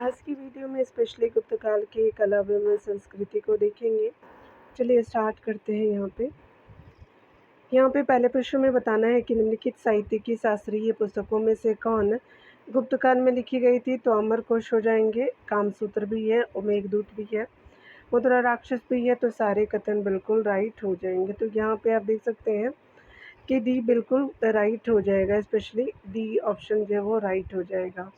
आज की वीडियो में स्पेशली गुप्त काल की कला एवं संस्कृति को देखेंगे। चलिए स्टार्ट करते हैं। यहाँ पे पहले प्रश्न में बताना है कि निम्नलिखित साहित्य की शास्त्रीय पुस्तकों में से कौन गुप्त काल में लिखी गई थी। तो अमर कोश हो जाएंगे, कामसूत्र भी है और मेघदूत भी है, मुद्रा राक्षस भी है। तो सारे कथन बिल्कुल राइट हो जाएंगे। तो यहाँ पे आप देख सकते हैं कि डी बिल्कुल राइट हो जाएगा, स्पेशली डी ऑप्शन जो है वो राइट हो जाएगा।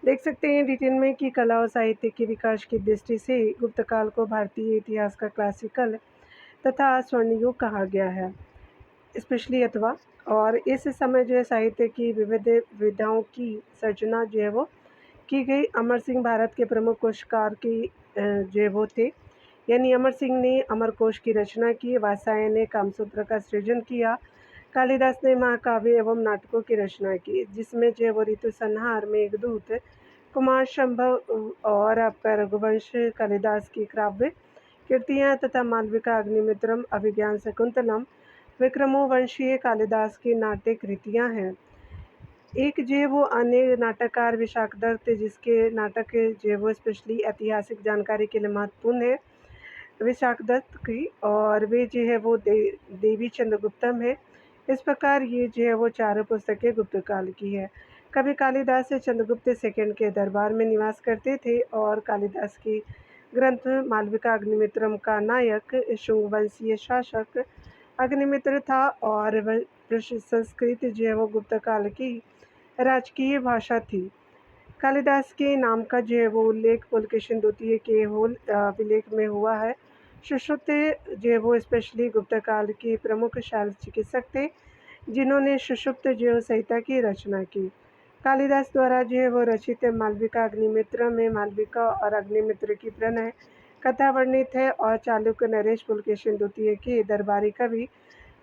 देख सकते हैं डिटेल में कि कला और साहित्य के विकास की दृष्टि से गुप्त काल को भारतीय इतिहास का क्लासिकल तथा स्वर्ण युग कहा गया है, स्पेशली अथवा। और इस समय जो है साहित्य की विविध विधाओं की सर्जना जो है वो की गई। अमर सिंह भारत के प्रमुख कोशकार की जो है वो थे, यानी अमर सिंह ने अमर कोश की रचना की। वात्स्यायन ने कामसूत्र का सृजन किया। कालिदास ने महाकाव्य एवं नाटकों की रचना की, जिसमें जो है वो ऋतु संहार, मेघदूत, कुमार संभव और आपका रघुवंश कालिदास की काव्य कृतियाँ तथा मालविका अग्निमित्रम, अभिज्ञान शकुंतलम, विक्रमोवंशीय कालिदास की नाट्य कृतियाँ हैं। एक जो है वो अन्य नाटककार विशाख दत्त, जिसके नाटक जो है वो स्पेशली ऐतिहासिक जानकारी के लिए महत्वपूर्ण है, विशाख दत्त की, और वे जो है वो देवी चंद्रगुप्तम है। इस प्रकार ये जो है वो चारों पुस्तकें गुप्त काल की है। कवि कालिदास चंद्रगुप्त सेकंड के दरबार में निवास करते थे और कालिदास की ग्रंथ मालविका अग्निमित्रम का नायक शुंग वंशीय शासक अग्निमित्र था, और संस्कृत जो है वो गुप्त काल की राजकीय भाषा थी। कालिदास के नाम का जो है वो उल्लेख पुलकेशिन द्वितीय के होल अभिलेख में हुआ है। सुश्रुत जो है वो स्पेशली गुप्त काल के प्रमुख शल्य चिकित्सक थे, जिन्होंने सुषुप्त जो संहिता की रचना की। कालिदास द्वारा जो है वो रचित मालविका अग्निमित्र में मालविका और अग्निमित्र की प्रणय कथा वर्णित है, और चालुक्य नरेश पुलकेशिन द्वितीय के दरबारी कवि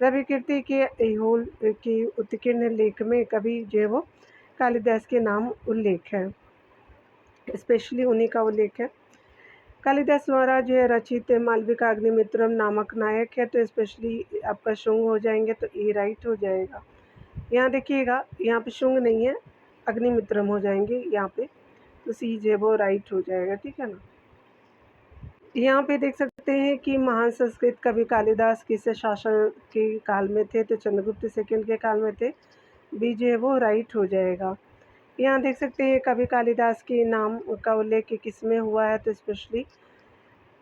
रविकीर्ति के ऐहोल के उत्कीर्ण लेख में कवि जो है वो कालिदास के नाम उल्लेख है, स्पेशली उन्हीं का उल्लेख है। कालिदास द्वारा जो है रचित मालविका अग्निमित्रम नामक नायक है, तो स्पेशली आपका शुंग हो जाएंगे, तो ए राइट हो जाएगा। यहाँ देखिएगा, यहाँ पे शुंग नहीं है, अग्निमित्रम हो जाएंगे यहाँ पे, तो सी जो है वो राइट हो जाएगा, ठीक है ना। यहाँ पे देख सकते हैं कि महान संस्कृत कवि कालिदास किस शासन के काल में थे। तो चंद्रगुप्त सेकंड के काल में थे, बी जो है वो राइट हो जाएगा। यहाँ देख सकते हैं कवि कालिदास के नाम का उल्लेख किस में हुआ है, तो स्पेशली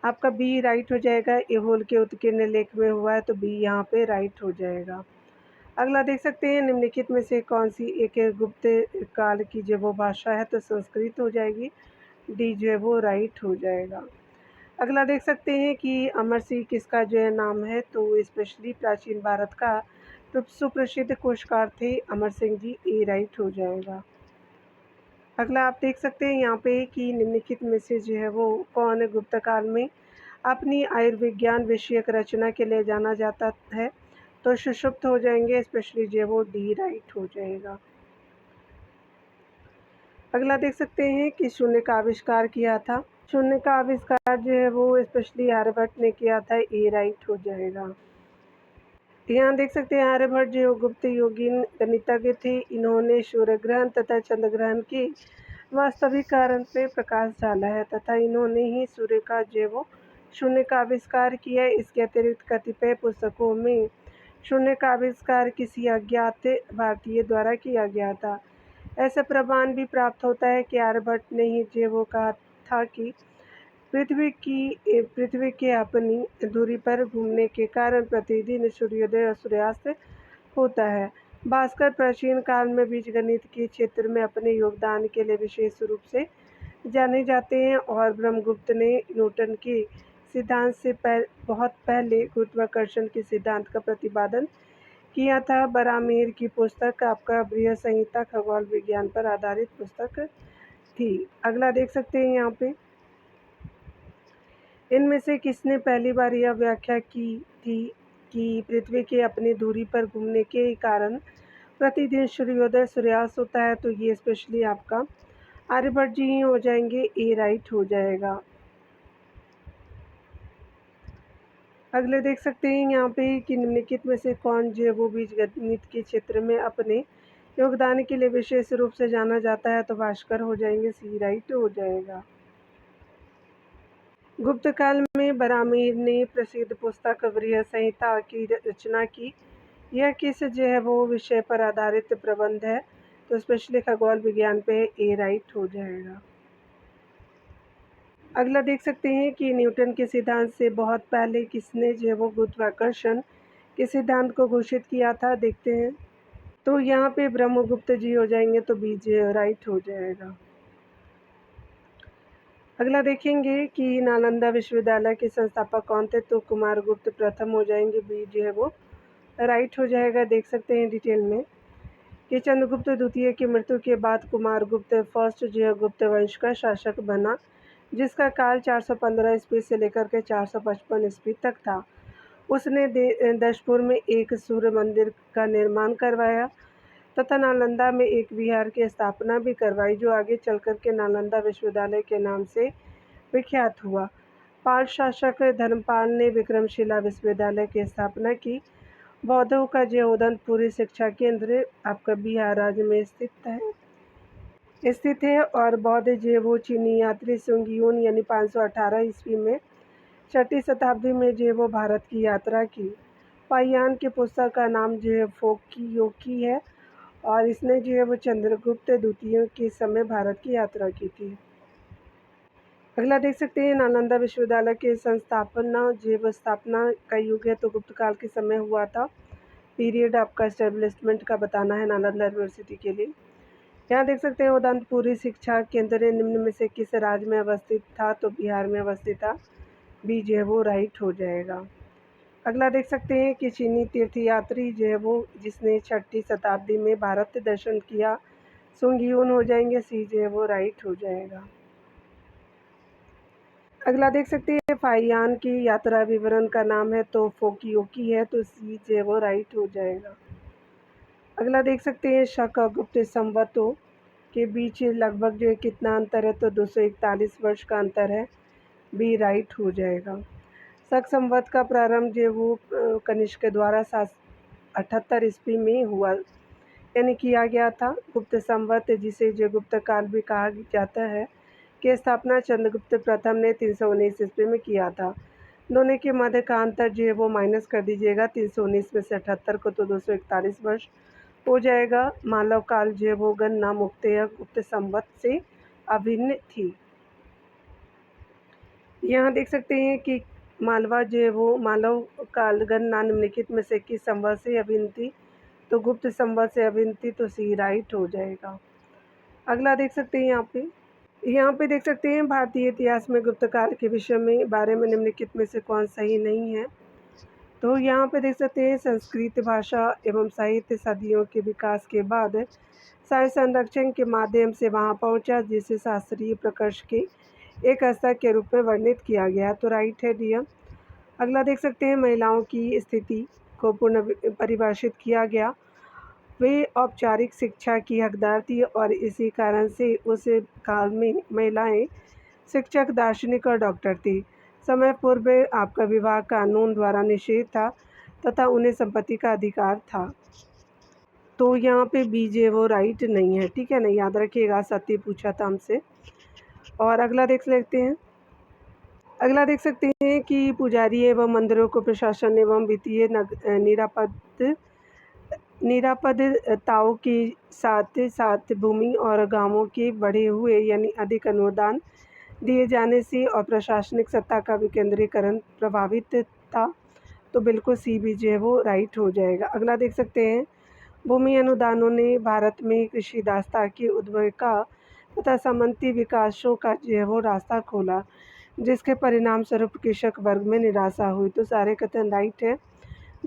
आपका बी राइट हो जाएगा। ऐहोल के उत्कीर्ण लेख में हुआ है, तो बी यहाँ पे राइट हो जाएगा। अगला देख सकते हैं निम्नलिखित में से कौन सी एक गुप्त काल की जो वो भाषा है, तो संस्कृत हो जाएगी, डी जो है वो राइट हो जाएगा। अगला देख सकते हैं कि अमर सिंह किसका जो है नाम है, तो स्पेशली प्राचीन भारत का तो सुप्रसिद्ध कोशकार थे अमर सिंह जी, ए राइट हो जाएगा। अगला आप देख सकते हैं यहाँ पे कि निम्नलिखित में से जो है वो कौन गुप्त काल में अपनी आयुर्विज्ञान विषयक रचना के लिए जाना जाता है, तो सुषुप्त हो जाएंगे, स्पेशली जो है वो डी राइट हो जाएगा। अगला देख सकते हैं कि शून्य का आविष्कार किया था। शून्य का आविष्कार जो है वो स्पेशली आर्यभट्ट ने किया था, ए राइट हो जाएगा। यहाँ देख सकते हैं आर्यभट्ट जो गुप्त योगिन गणितज्ञ थे, इन्होंने सूर्य ग्रहण तथा चंद्र ग्रहण के वास्तविक कारण पे प्रकाश डाला है, तथा इन्होंने ही सूर्य का जो वो शून्य का आविष्कार किया है। इसके अतिरिक्त कतिपय पुस्तकों में शून्य का आविष्कार किसी अज्ञात भारतीय द्वारा किया गया था। ऐसा प्रमाण भी प्राप्त होता है कि आर्यभट्ट ने ही जो वो कहा था कि पृथ्वी के अपनी दूरी पर घूमने के कारण प्रतिदिन सूर्योदय और सूर्यास्त होता है। भास्कर प्राचीन काल में बीजगणित के क्षेत्र में अपने योगदान के लिए विशेष रूप से जाने जाते हैं, और ब्रह्मगुप्त ने न्यूटन के सिद्धांत से बहुत पहले गुरुत्वाकर्षण के सिद्धांत का प्रतिपादन किया था। बरामेर की पुस्तक आपका बृहद संहिता खगोल विज्ञान पर आधारित पुस्तक थी। अगला देख सकते हैं यहाँ पे, इनमें से किसने पहली बार यह व्याख्या की थी कि पृथ्वी के अपनी दूरी पर घूमने के कारण प्रतिदिन सूर्योदय सूर्यास्त होता है, तो ये स्पेशली आपका आर्यभट्ट जी ही हो जाएंगे, ए राइट हो जाएगा। अगले देख सकते हैं यहाँ पे कि निम्नलिखित में से कौन जो है वो बीजगणित के क्षेत्र में अपने योगदान के लिए विशेष रूप से जाना जाता है तो भास्कर हो जाएंगे, सी राइट हो जाएगा। गुप्त काल में बरामीर ने प्रसिद्ध पुस्तक वृहद संहिता की रचना की। यह किस जो है वो विषय पर आधारित प्रबंध है, तो स्पेशली खगोल विज्ञान पे, ए राइट हो जाएगा। अगला देख सकते हैं कि न्यूटन के सिद्धांत से बहुत पहले किसने जो है वो गुरुत्वाकर्षण के सिद्धांत को घोषित किया था, देखते हैं। तो यहाँ पे ब्रह्मगुप्त जी हो जाएंगे, तो बी जो राइट हो जाएगा। अगला देखेंगे कि नालंदा विश्वविद्यालय के संस्थापक कौन थे, तो कुमारगुप्त प्रथम हो जाएंगे, बी जो है वो राइट हो जाएगा। देख सकते हैं डिटेल में कि चंद्रगुप्त द्वितीय की मृत्यु के बाद कुमारगुप्त फर्स्ट जो है गुप्त वंश का शासक बना, जिसका काल 415 ईस्वी से लेकर के 455 ईस्वी तक था। उसने दशपुर में एक सूर्य मंदिर का निर्माण करवाया तथा नालंदा में एक विहार की स्थापना भी करवाई, जो आगे चलकर के नालंदा विश्वविद्यालय के नाम से विख्यात हुआ। पाल शासक धर्मपाल ने विक्रमशिला विश्वविद्यालय की स्थापना की। बौद्धों का जो उदंतपुरी शिक्षा केंद्र आपका बिहार राज्य में स्थित है और बौद्ध जो वो चीनी यात्री सुंगयुन यानी 518 ईस्वी में 6ठी शताब्दी में जो वो भारत की यात्रा की। पायान की पुस्तक का नाम जो है फोकियोकी है और इसने जो है वो चंद्रगुप्त द्वितीय के समय भारत की यात्रा की थी। अगला देख सकते हैं नालंदा विश्वविद्यालय के स्थापना का युग है, तो गुप्त काल के समय हुआ था। पीरियड आपका एस्टेब्लिशमेंट का बताना है नालंदा यूनिवर्सिटी के लिए। यहाँ देख सकते हैं उदंतपुरी शिक्षा केंद्र निम्न में से किस राज्य में अवस्थित था, तो बिहार में अवस्थित था, बी जो है वो राइट हो जाएगा। अगला देख सकते हैं कि चीनी तीर्थयात्री जो है वो जिसने 6ठी शताब्दी में भारत दर्शन किया, सुंगयुन हो जाएंगे, सी जो है वो राइट हो जाएगा। अगला देख सकते हैं फाहियान की यात्रा विवरण का नाम है, तो फोकियोकी है, तो सी जो है वो राइट हो जाएगा। अगला देख सकते हैं शक और गुप्त संवतों के बीच लगभग जो है कितना अंतर है, तो 241 वर्ष का अंतर है, बी राइट हो जाएगा। शक संवत का प्रारंभ जो वो कनिष्क के द्वारा 778 ईस्वी में हुआ यानी किया गया था। गुप्त संवत जिसे जो गुप्त काल भी कहा जाता है की स्थापना चंद्रगुप्त प्रथम ने 319 ईस्वी में किया था। दोनों के मध्य का अंतर जो है वो माइनस कर दीजिएगा, 319 में से 78 को, तो 241 वर्ष हो जाएगा। मालव काल जो है वो गणना मुक्तया गुप्त संवत से अभिन्न थी। यहाँ देख सकते हैं कि मालवा जो है वो मालव काल गणना निम्नलिखित में से किस संवत से अभिन्न थी, तो गुप्त संवत से अभिन्न थी, तो सी राइट हो जाएगा। अगला देख सकते हैं यहाँ पे देख सकते हैं भारतीय इतिहास में गुप्त काल के विषय में बारे में निम्नलिखित में से कौन सही नहीं है, तो यहाँ पे देख सकते हैं संस्कृत भाषा एवं साहित्य सदियों के विकास के बाद साहित्य संरक्षण के माध्यम से वहाँ पहुँचा, जिसे शास्त्रीय प्रकर्ष के एक स्तर के रूप में वर्णित किया गया, तो राइट है डी। अगला देख सकते हैं महिलाओं की स्थिति को पुनः परिभाषित किया गया। वे औपचारिक शिक्षा की हकदार थी और इसी कारण से उस काल में महिलाएं शिक्षक, दार्शनिक और डॉक्टर थी। समय पूर्व आपका विवाह कानून द्वारा निषेध था तथा उन्हें संपत्ति का अधिकार था, तो यहाँ पे बीजे वो राइट नहीं है, ठीक है ना, याद रखिएगा, सत्य पूछा था हमसे। और अगला देख लेते हैं। अगला देख सकते हैं कि पुजारी एवं मंदिरों को प्रशासन एवं वित्तीय निरापदताओं के साथ साथ भूमि और गांवों के बढ़े हुए यानी अधिक अनुदान दिए जाने से और प्रशासनिक सत्ता का विकेंद्रीकरण प्रभावित था, तो बिल्कुल सी भी जो है वो राइट हो जाएगा। अगला देख सकते हैं भूमि अनुदानों ने भारत में कृषि दास्ता के उद्भव का तथा सामंती विकासों का जो है वो रास्ता खोला, जिसके परिणाम स्वरूप कृषक वर्ग में निराशा हुई, तो सारे कथन राइट है,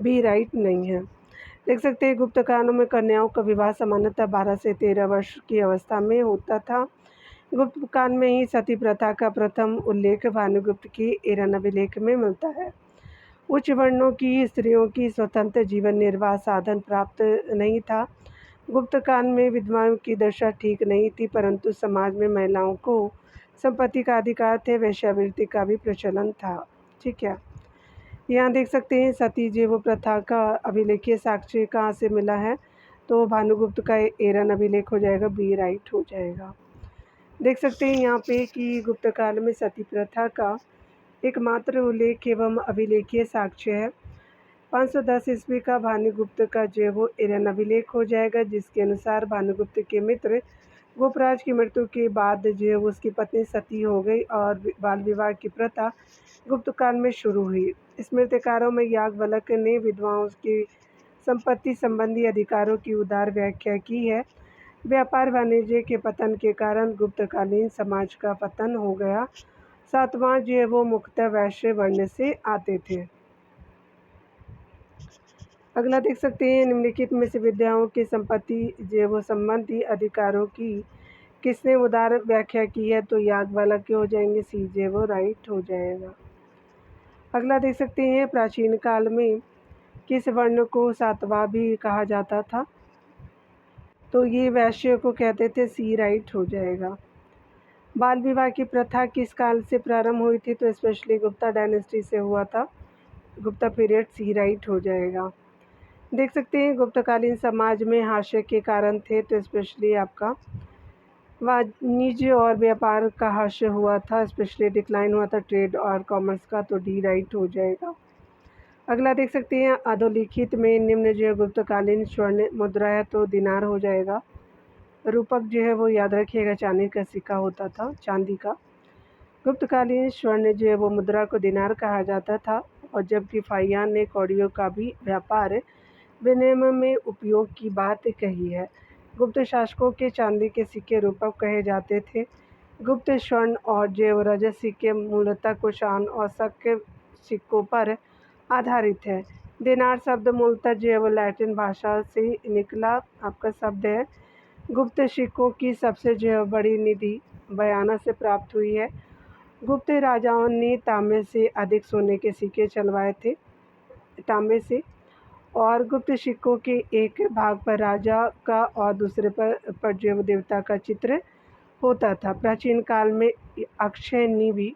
बी राइट नहीं है। देख सकते हैं गुप्त कालों में कन्याओं का विवाह सामान्यतः 12 से 13 वर्ष की अवस्था में होता था। गुप्त काल में ही सती प्रथा का प्रथम उल्लेख भानुगुप्त के एरन अभिलेख में मिलता है। उच्च वर्णों की स्त्रियों की स्वतंत्र जीवन निर्वाह साधन प्राप्त नहीं था। गुप्त काल में विधवाओं की दशा ठीक नहीं थी, परंतु समाज में महिलाओं को संपत्ति का अधिकार थे, वेश्यावृत्ति का भी प्रचलन था, ठीक है। यहाँ देख सकते हैं सती जीव प्रथा का अभिलेखीय साक्ष्य कहाँ से मिला है, तो भानुगुप्त का एरन अभिलेख हो जाएगा, बी राइट हो जाएगा। देख सकते हैं यहाँ पे कि गुप्त काल में सती प्रथा का एकमात्र उल्लेख एवं अभिलेखीय साक्ष्य है 510 ईस्वी का भानुगुप्त का जो है वो एरन अभिलेख हो जाएगा, जिसके अनुसार भानुगुप्त के मित्र गोपराज की मृत्यु के बाद जो है उसकी पत्नी सती हो गई और बाल विवाह की प्रथा गुप्त काल में शुरू हुई। स्मृतिकारों में याज्ञवल्क्य ने विधवाओं की संपत्ति संबंधी अधिकारों की उदार व्याख्या की है। व्यापार वाणिज्य के पतन के कारण गुप्तकालीन समाज का पतन हो गया। सातवां जो है वो मुख्यतः वैश्य वर्ण से आते थे। अगला देख सकते हैं निम्नलिखित में से विद्याओं की संपत्ति जो है वो संबंधी अधिकारों की किसने उदार व्याख्या की है, तो याज्ञवल्क्य हो जाएंगे, सी जे वो राइट हो जाएगा। अगला देख सकते हैं प्राचीन काल में किस वर्ण को सातवां भी कहा जाता था, तो ये वैश्य को कहते थे, सी राइट हो जाएगा। बाल विवाह की प्रथा किस काल से प्रारंभ हुई थी, तो स्पेशली गुप्ता डायनेस्टी से हुआ था, गुप्ता पीरियड, सी राइट हो जाएगा। देख सकते हैं गुप्तकालीन समाज में हास्य के कारण थे, तो स्पेशली आपका वाणिज्य और व्यापार का हास्य हुआ था, स्पेशली डिक्लाइन हुआ था ट्रेड और कॉमर्स का, तो डी राइट हो जाएगा। अगला देख सकते हैं अधोलिखित में निम्न जो है गुप्तकालीन स्वर्ण मुद्रा है, तो दिनार हो जाएगा। रूपक जो है वो याद रखिएगा चांदी का सिक्का होता था, चांदी का। गुप्तकालीन स्वर्ण जो है वो मुद्रा को दिनार कहा जाता था, और जबकि फाहियान ने कौड़ियों का भी व्यापार विनिमय में उपयोग की बात कही है। गुप्त शासकों के चांदी के सिक्के रूपक कहे जाते थे। गुप्त स्वर्ण और जो रजत सिक्के मूलतः कुषाण और शक सिक्कों पर आधारित है। दिनार शब्द मूलतः जो लैटिन भाषा से निकला आपका शब्द है। गुप्त सिक्कों की सबसे जो बड़ी निधि बयाना से प्राप्त हुई है। गुप्त राजाओं ने तांबे से अधिक सोने के सिक्के चलवाए थे, तांबे से, और गुप्त सिक्कों के एक भाग पर राजा का और दूसरे पर जो देवता का चित्र होता था। प्राचीन काल में अक्षय निधि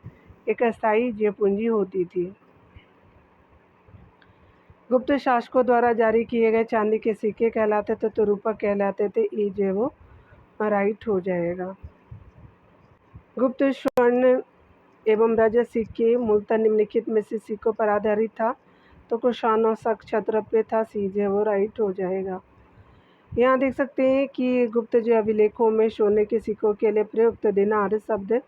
एक अस्थायी जेब पूंजी होती थी। गुप्त शासकों द्वारा जारी किए गए चांदी के सिक्के कहलाते थे, तो रूपक कहलाते थे, ये जो वो राइट हो जाएगा। गुप्त स्वर्ण एवं रजत सिक्के मूलतः निम्नलिखित में से सिक्कों पर आधारित था, तो कुषाण और शक क्षत्रप था, सी जो वो राइट हो जाएगा। यहाँ देख सकते हैं कि गुप्त जो अभिलेखों में सोने के सिक्कों के लिए प्रयुक्त दिनार शब्द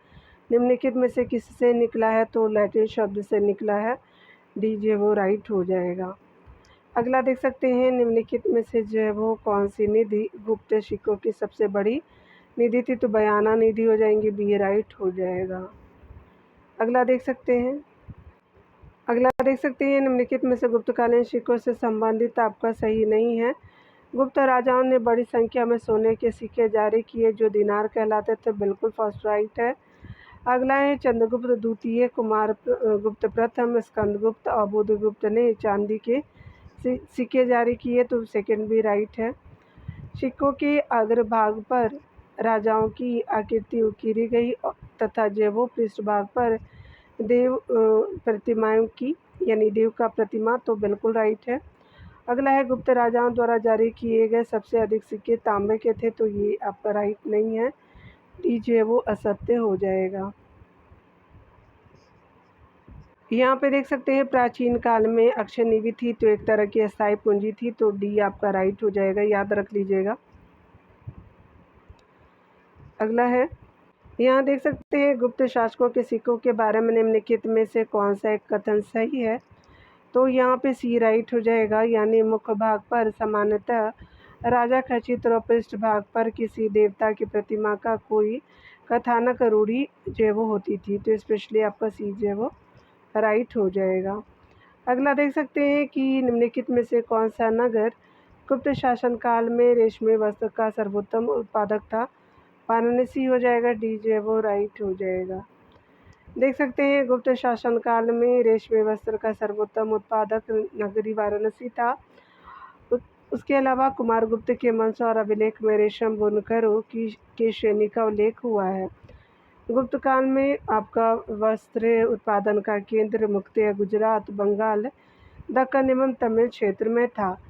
निम्नलिखित में से किससे निकला है, तो लैटिन शब्द से निकला है, डी जो वो राइट हो जाएगा। अगला देख सकते हैं निम्नलिखित में से जो है वो कौन सी निधि गुप्त सिक्कों की सबसे बड़ी निधि थी, तो बयाना निधि हो जाएंगी, बी राइट हो जाएगा। अगला देख सकते हैं निम्नलिखित में से गुप्तकालीन सिक्कों से संबंधित आपका सही नहीं है। गुप्त राजाओं ने बड़ी संख्या में सोने के सिक्के जारी किए जो दिनार कहलाते थे, बिल्कुल फर्स्ट राइट है। अगला है चंद्रगुप्त द्वितीय, कुमार गुप्त प्रथम, स्कंदगुप्त और बुधगुप्त ने चांदी के सिक्के जारी किए, तो सेकंड भी राइट है। सिक्कों के अग्रभाग पर राजाओं की आकृति उकेरी गई तथा जो वो पृष्ठभाग पर देव प्रतिमाओं की, यानी देव का प्रतिमा, तो बिल्कुल राइट है। अगला है गुप्त राजाओं द्वारा जारी किए गए सबसे अधिक सिक्के तांबे के थे, तो ये आपका राइट नहीं है, डी जो है वो असत्य हो जाएगा। यहाँ पे देख सकते हैं प्राचीन काल में अक्षय निधि थी, तो एक तरह की अस्थायी पूंजी थी, तो डी आपका राइट हो जाएगा, याद रख लीजिएगा। अगला है यहाँ देख सकते हैं गुप्त शासकों के सिक्कों के बारे में निम्नलिखित में से कौन सा एक कथन सही है, तो यहाँ पे सी राइट हो जाएगा, यानी मुख्य भाग पर सामान्यतः राजा का चित्र और पृष्ठ भाग पर किसी देवता की प्रतिमा का कोई कथानक रूढ़ी जो वो होती थी, तो स्पेशली आपका सी जो वो राइट हो जाएगा। अगला देख सकते हैं कि निम्नलिखित में से कौन सा नगर गुप्त शासनकाल में रेशमी वस्त्र का सर्वोत्तम उत्पादक था, वाराणसी हो जाएगा, डी जो है वो राइट हो जाएगा। देख सकते हैं गुप्त शासनकाल में रेशमी वस्त्र का सर्वोत्तम उत्पादक नगरी वाराणसी था। उसके अलावा कुमारगुप्त के वंश और अभिलेख में रेशम बुनकरों की श्रेणी का उल्लेख हुआ है। गुप्त काल में आपका वस्त्र उत्पादन का केंद्र मुख्यतः गुजरात, बंगाल, दक्कन एवं तमिल क्षेत्र में था।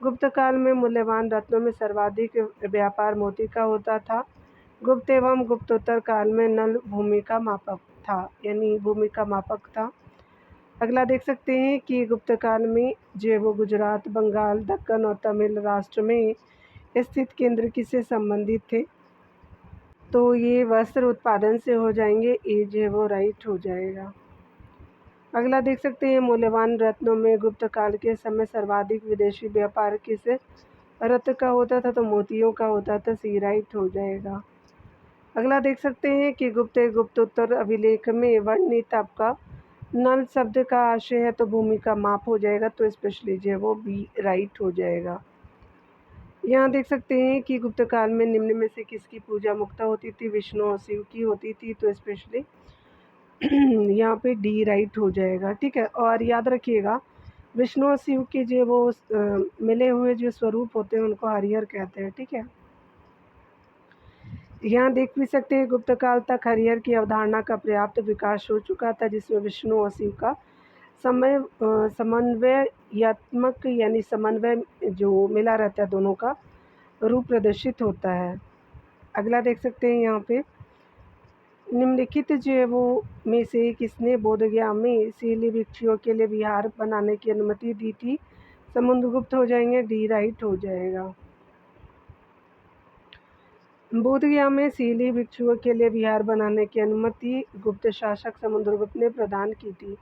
गुप्त काल में मूल्यवान रत्नों में सर्वाधिक व्यापार मोती का होता था। गुप्त एवं गुप्तोत्तर काल में नल भूमि का मापक था, यानी भूमि का मापक था। अगला देख सकते हैं कि गुप्त काल में जो वो गुजरात, बंगाल, दक्कन और तमिल राष्ट्र में स्थित केंद्र किससे संबंधित थे? तो ये वस्त्र उत्पादन से हो जाएंगे, ये जो वो राइट हो जाएगा। अगला देख सकते हैं मूल्यवान रत्नों में गुप्त काल के समय सर्वाधिक विदेशी व्यापार किस रत्न का होता था? तो मोतियों का होता था, सी राइट हो जाएगा। अगला देख सकते हैं कि गुप्तोत्तर अभिलेख में वर्णित आपका नल शब्द का आशय है, तो भूमि का माप हो जाएगा, तो स्पेशली जो है वो बी राइट हो जाएगा। यहाँ देख सकते हैं कि गुप्त काल में निम्न में से किसकी पूजा मुक्त होती थी? विष्णु और शिव की होती थी, तो स्पेशली यहाँ पे डी राइट हो जाएगा। ठीक है, और याद रखिएगा विष्णु और शिव के जो वो मिले हुए जो स्वरूप होते हैं उनको हरिहर कहते हैं। ठीक है, यहाँ देख भी सकते हैं गुप्त काल तक हरिहर की अवधारणा का पर्याप्त विकास हो चुका था, जिसमें विष्णु और शिव का समन्वयात्मक यानी समन्वय जो मिला रहता है दोनों का रूप प्रदर्शित होता है। अगला देख सकते हैं यहाँ पे निम्नलिखित जो है वो में से किसने बोधगया में सीली भिक्षुओं के लिए विहार बनाने की अनुमति दी थी? समुद्रगुप्त हो जाएंगे, डी राइट हो जाएगा। बोधगया में सीली भिक्षुओं के लिए विहार बनाने की अनुमति गुप्त शासक समुद्रगुप्त ने प्रदान की थी।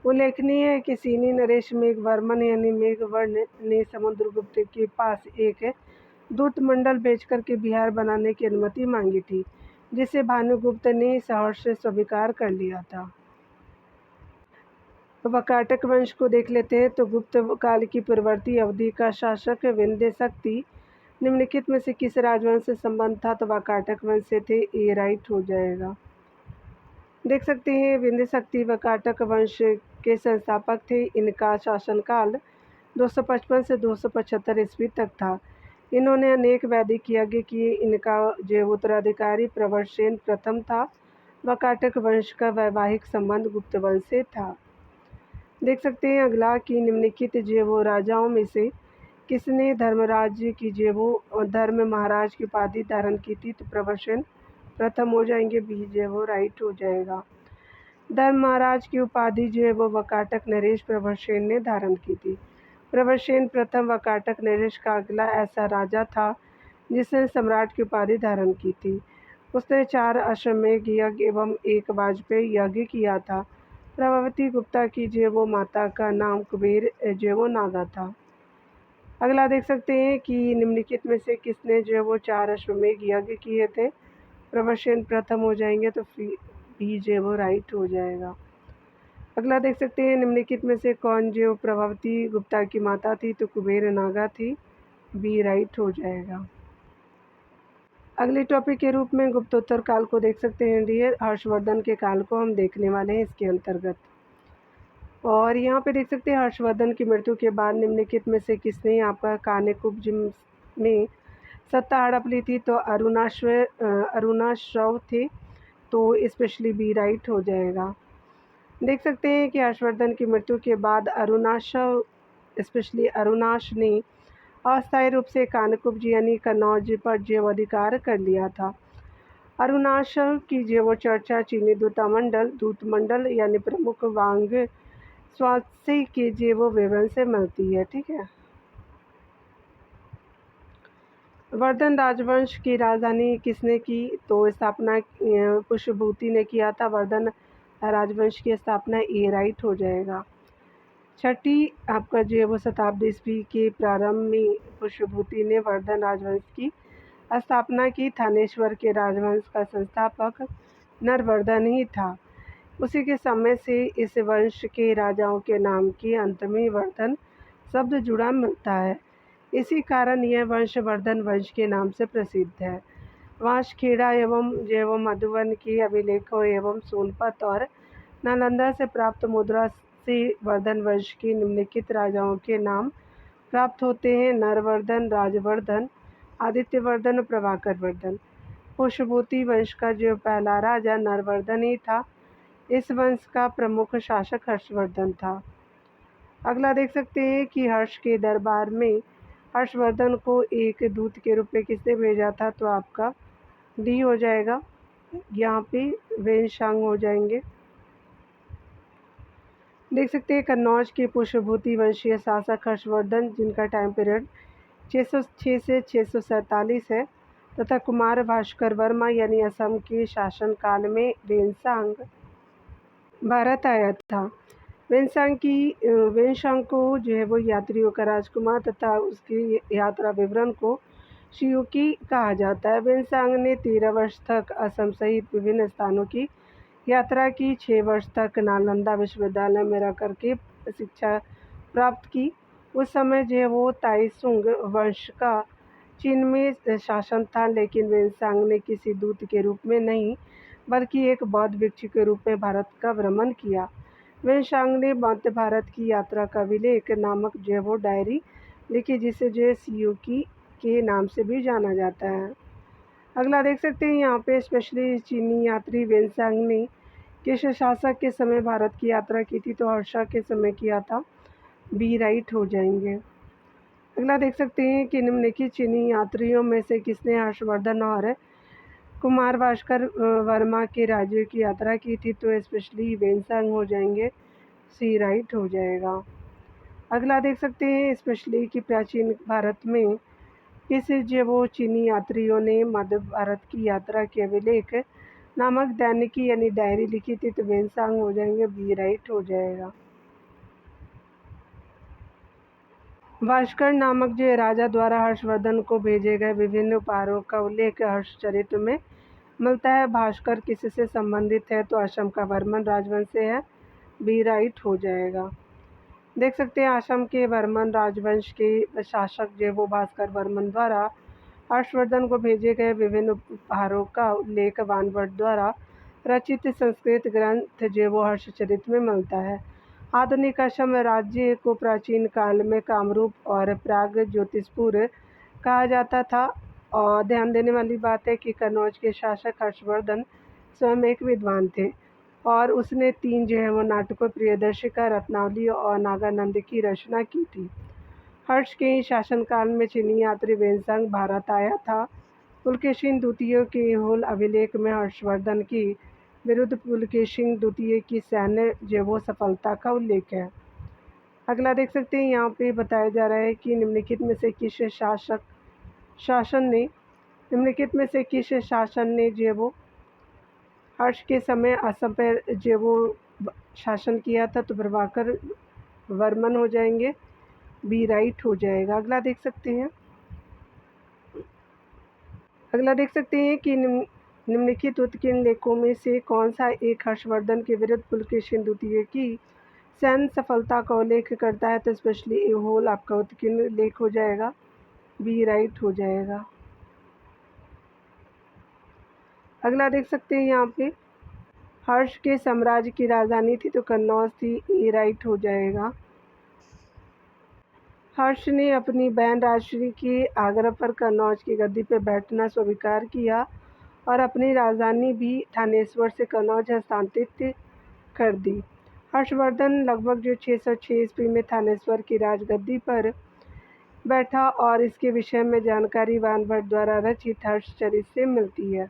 उल्लेखनीय है कि सीली नरेश मेघवर्मन यानी मेघवर्ण ने समुद्रगुप्त के पास एक दूत मंडल भेजकर के विहार बनाने की अनुमति मांगी थी, जिसे भानुगुप्त ने सहर्ष से स्वीकार कर लिया था। वकाटक वंश को देख लेते हैं। तो गुप्त काल की पूर्ववर्ती अवधि का शासक विंध्य शक्ति निम्नलिखित में से किस राजवंश से संबंध था? तो वकाटक वंश से थे, ये राइट हो जाएगा। देख सकते हैं विंध्य शक्ति वकाटक वंश के संस्थापक थे। इनका शासनकाल 255 से 275 ईस्वी तक था। इन्होंने अनेक वैदिक यज्ञ किए। इनका जो उत्तराधिकारी प्रवरसेन प्रथम था। वकाटक वंश का वैवाहिक संबंध गुप्त वंश से था। देख सकते हैं अगला कि निम्नलिखित जो वो राजाओं में से किसने धर्मराज की जो वो धर्म महाराज की उपाधि धारण की थी? तो प्रवरसेन प्रथम हो जाएंगे, बी जो वो राइट हो जाएगा। धर्म महाराज की उपाधि जो है वो वकाटक नरेश प्रवरसेन ने धारण की थी। प्रवरसेन प्रथम वकाटक नरेश का अगला ऐसा राजा था जिसने सम्राट की उपाधि धारण की थी। उसने 4 अश्वमेध यज्ञ एवं 1 वाजपेयी यज्ञ किया था। प्रभावती गुप्ता की जो वो माता का नाम कुबेर जो वो नागा था। अगला देख सकते हैं कि निम्नलिखित में से किसने जो वो 4 अश्वमेध यज्ञ किए थे? प्रवरसेन प्रथम हो जाएंगे, तो बी जो वो राइट हो जाएगा। अगला देख सकते हैं निम्नलिखित में से कौन जो प्रभावती गुप्ता की माता थी? तो कुबेर नागा थी, बी राइट हो जाएगा। अगले टॉपिक के रूप में गुप्तोत्तर काल को देख सकते हैं डियर। हर्षवर्धन के काल को हम देखने वाले हैं इसके अंतर्गत। और यहाँ पे देख सकते हैं हर्षवर्धन की मृत्यु के बाद निम्नलिखित में से किसने आपका कान्यकुब्ज में सत्ता हड़प ली थी? तो अरुणाश्रव थे, तो स्पेशली बी राइट हो जाएगा। देख सकते हैं कि हर्षवर्धन की मृत्यु के बाद अरुणाश ने अस्थायी रूप से कान्यकुब्ज यानी कन्नौज पर जैव अधिकार कर लिया था। अरुणाश की जैव चर्चा चीनी दूतमंडल यानी प्रमुख वांग स्वास्थ्य के जैव विवरण से मिलती है। ठीक है, वर्धन राजवंश की राजधानी किसने की? तो स्थापना पुष्यभूति ने किया था। वर्धन राजवंश की स्थापना, ए राइट हो जाएगा। छठी आपका जो है वो शताब्दी ईस्वी के प्रारंभ में पुष्यभूति ने वर्धन राजवंश की स्थापना की। थानेश्वर के राजवंश का संस्थापक नरवर्धन ही था। उसी के समय से इस वंश के राजाओं के नाम के अंत में वर्धन शब्द जुड़ा मिलता है। इसी कारण यह वंश वर्धन वंश के नाम से प्रसिद्ध है। वांशखेड़ा एवं मधुबन के अभिलेखों एवं सोनपत और नालंदा से प्राप्त मुद्रा से वर्धन वंश के निम्नलिखित राजाओं के नाम प्राप्त होते हैं: नरवर्धन, राजवर्धन, आदित्यवर्धन और प्रभाकर वर्धन। पुष्यभूति वंश का जो पहला राजा नरवर्धन ही था। इस वंश का प्रमुख शासक हर्षवर्धन था। अगला देख सकते हैं कि हर्ष के दरबार में हर्षवर्धन को एक दूत के रूप में किसने भेजा था, तो आपका डी हो जाएगा, यहाँ पे वेनशांग हो जाएंगे। देख सकते हैं कन्नौज के पुष्यभूति वंशीय शासक हर्षवर्धन, जिनका टाइम पीरियड 606 से 647 है, तथा कुमार भास्कर वर्मा यानी असम के शासनकाल में वेनसांग भारत आया था। वेनसांग को जो है वो यात्रियों का राजकुमार तथा उसकी यात्रा विवरण को शियुकी कहा जाता है। वेनसांग ने 13 वर्ष तक असम सहित विभिन्न स्थानों की यात्रा की। 6 वर्ष तक नालंदा विश्वविद्यालय में रह करके शिक्षा प्राप्त की। उस समय जो है वो ताइसुंग वंश का चीन में शासन था, लेकिन वेनसांग ने किसी दूत के रूप में नहीं बल्कि एक बौद्ध भिक्षु के रूप में भारत का भ्रमण किया। वेनसांग ने मध्य भारत की यात्रा का अभिलेख नामक जो है वो डायरी लिखी, जिसे जो है शियुकी के नाम से भी जाना जाता है। अगला देख सकते हैं यहाँ पे स्पेशली चीनी यात्री वेनसांग ने किस शासक के समय भारत की यात्रा की थी, तो हर्षा के समय किया था, बी राइट हो जाएंगे। अगला देख सकते हैं कि निम्नलिखित चीनी यात्रियों में से किसने हर्षवर्धन और कुमार भास्कर वर्मा के राज्यों की यात्रा की थी, तो स्पेशली वेनसांग हो जाएंगे, सी राइट हो जाएगा। अगला देख सकते हैं स्पेशली कि प्राचीन भारत में किस जो वो चीनी यात्रियों ने मध्य भारत की यात्रा के अभिलेख नामक दैनिकी यानी डायरी लिखी थी, तो वेनसांग हो जाएंगे, बी राइट हो जाएगा। भास्कर नामक जो राजा द्वारा हर्षवर्धन को भेजे गए विभिन्न उपहारों का उल्लेख हर्षचरित्र में मिलता है। भास्कर किससे संबंधित है, तो असम का वर्मन राजवंश से है, बी राइट हो जाएगा। देख सकते हैं असम के वर्मन राजवंश के शासक जो वो भास्कर वर्मन द्वारा हर्षवर्धन को भेजे गए विभिन्न उपहारों का उल्लेख वानभट्ट द्वारा रचित संस्कृत ग्रंथ जो वो हर्षचरित्र में मिलता है। आधुनिक असम राज्य को प्राचीन काल में कामरूप और प्राग ज्योतिषपुर कहा जाता था। और ध्यान देने वाली बात है कि कन्नौज के शासक हर्षवर्धन स्वयं एक विद्वान थे और उसने 3 जो है वो नाटकों प्रियदर्शिका, रत्नावली और नागानंद की रचना की थी। हर्ष के शासनकाल में चीनी यात्री वेनसांग भारत आया था। पुलकेशिन द्वितीय के होल अभिलेख में हर्षवर्धन की विरुद्ध पुलकेशिन द्वितीय की सैन्य जो वो सफलता का उल्लेख है। अगला देख सकते हैं यहाँ पे बताया जा रहा है कि निम्नलिखित में से किस शासन ने जो वो हर्ष के समय असम पर जो वो शासन किया था, तो प्रभाकर वर्मन हो जाएंगे, बी राइट हो जाएगा। अगला देख सकते हैं कि निम्नलिखित उत्कीर्ण लेखों में से कौन सा एक हर्षवर्धन के विरुद्ध पुलकेशिन द्वितीय की सैन्य सफलता का उल्लेख करता है, तो स्पेशली ए होल आपका उत्कीर्ण लेख हो जाएगा, बी राइट हो जाएगा। अगला देख सकते हैं यहाँ पे हर्ष के साम्राज्य की राजधानी थी, तो कन्नौज थी, ए राइट हो जाएगा। हर्ष ने अपनी बहन राजश्री के आग्रह पर कन्नौज की गद्दी पर बैठना स्वीकार किया और अपनी राजधानी भी थानेश्वर से कन्नौज हस्तांतरित कर दी। हर्षवर्धन लगभग जो 606 ईस्वी में थानेश्वर की राजगद्दी पर बैठा और इसके विषय में जानकारी वानभट्ट द्वारा रचित हर्षचरित से मिलती है।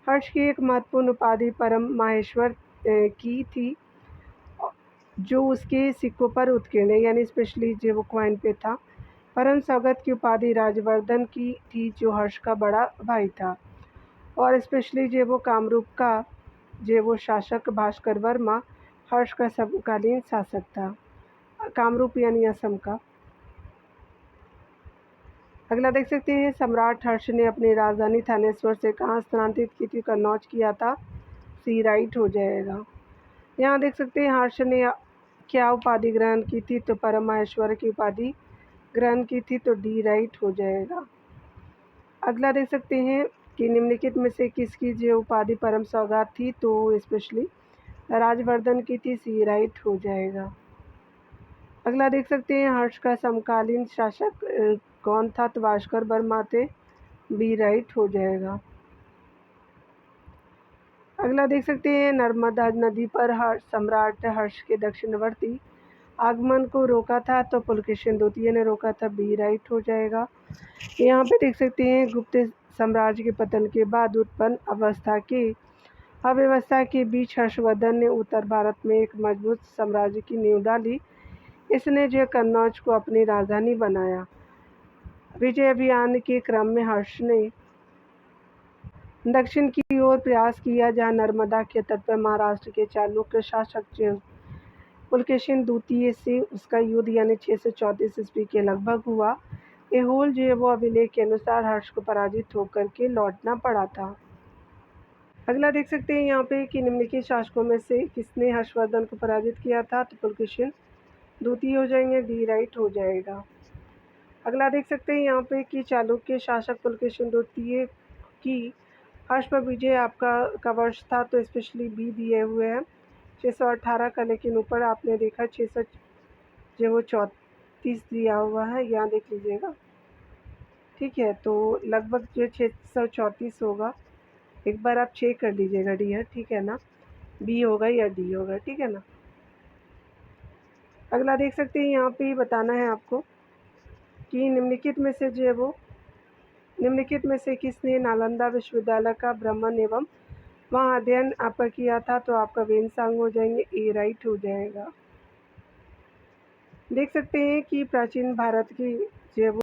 हर्ष की एक महत्वपूर्ण उपाधि परम माहेश्वर की थी, जो उसके सिक्कों पर उत्कीर्ण है, यानी स्पेशली जो वो क्वाइन पे था। परम सौगत की उपाधि राजवर्धन की थी, जो हर्ष का बड़ा भाई था। और स्पेशली जो वो कामरूप का जो वो शासक भास्कर वर्मा हर्ष का समकालीन शासक था, कामरूप यानी असम का। अगला देख सकते हैं सम्राट हर्ष ने अपनी राजधानी थानेश्वर से कहाँ स्थानांतरित की थी, कन्नौज किया था, सी राइट हो जाएगा। यहाँ देख सकते हैं हर्ष ने क्या उपाधि ग्रहण की थी, तो परम माहेश्वर की उपाधि ग्रहण की थी, तो डी राइट हो जाएगा। अगला देख सकते हैं कि निम्नलिखित में से किसकी जो उपाधि परम सौगात थी, तो स्पेशली राजवर्धन की थी, सी राइट हो जाएगा। अगला देख सकते हैं हर्ष का समकालीन शासक कौन था, तो भास्कर वर्मा थे, बी राइट हो जाएगा। अगला देख सकते हैं नर्मदा नदी पर सम्राट हर्ष के दक्षिणवर्ती आगमन को रोका था, तो पुलकेशिन द्वितीय ने रोका था, बी राइट हो जाएगा। यहाँ पे देख सकते हैं गुप्त साम्राज्य के पतन के बाद उत्पन्न अव्यवस्था के बीच हर्षवर्धन ने उत्तर भारत में एक मजबूत साम्राज्य की नींव डाली। इसने जो कन्नौज को अपनी राजधानी बनाया। विजय अभियान के क्रम में हर्ष ने दक्षिण की ओर प्रयास किया, जहां नर्मदा के तट पर महाराष्ट्र के चालुक्य शासक पुलकेशिन द्वितीय से उसका युद्ध यानी 634 ईस्वी के लगभग हुआ। एहोल जो है वो अभिलेख के अनुसार हर्ष को पराजित होकर के लौटना पड़ा था। अगला देख सकते हैं यहाँ पे कि निम्नलिखित शासकों में से किसने हर्षवर्धन को पराजित किया था, तो पुलकेशिन द्वितीय हो जाएंगे, डी राइट हो जाएगा। अगला देख सकते हैं यहाँ पे कि चालुक्य शासक पुलकेशिन द्वितीय की हर्ष पर विजय का वर्ष था, तो स्पेशली बी दिए हुए हैं 618 का, लेकिन ऊपर आपने देखा 634 दिया हुआ है, यहाँ देख लीजिएगा। ठीक है, तो लगभग जो 634 होगा, एक बार आप चेक कर लीजिएगा डियर, ठीक है ना, बी होगा या डी होगा, ठीक है ना। अगला देख सकते हैं यहाँ पे बताना है आपको कि निम्नलिखित में से किसने नालंदा विश्वविद्यालय का भ्रमण एवं वहाँ अध्ययन आपका किया था, तो आपका वेनसांग हो जाएंगे, ए राइट हो जाएगा। देख सकते हैं कि प्राचीन भारत की जो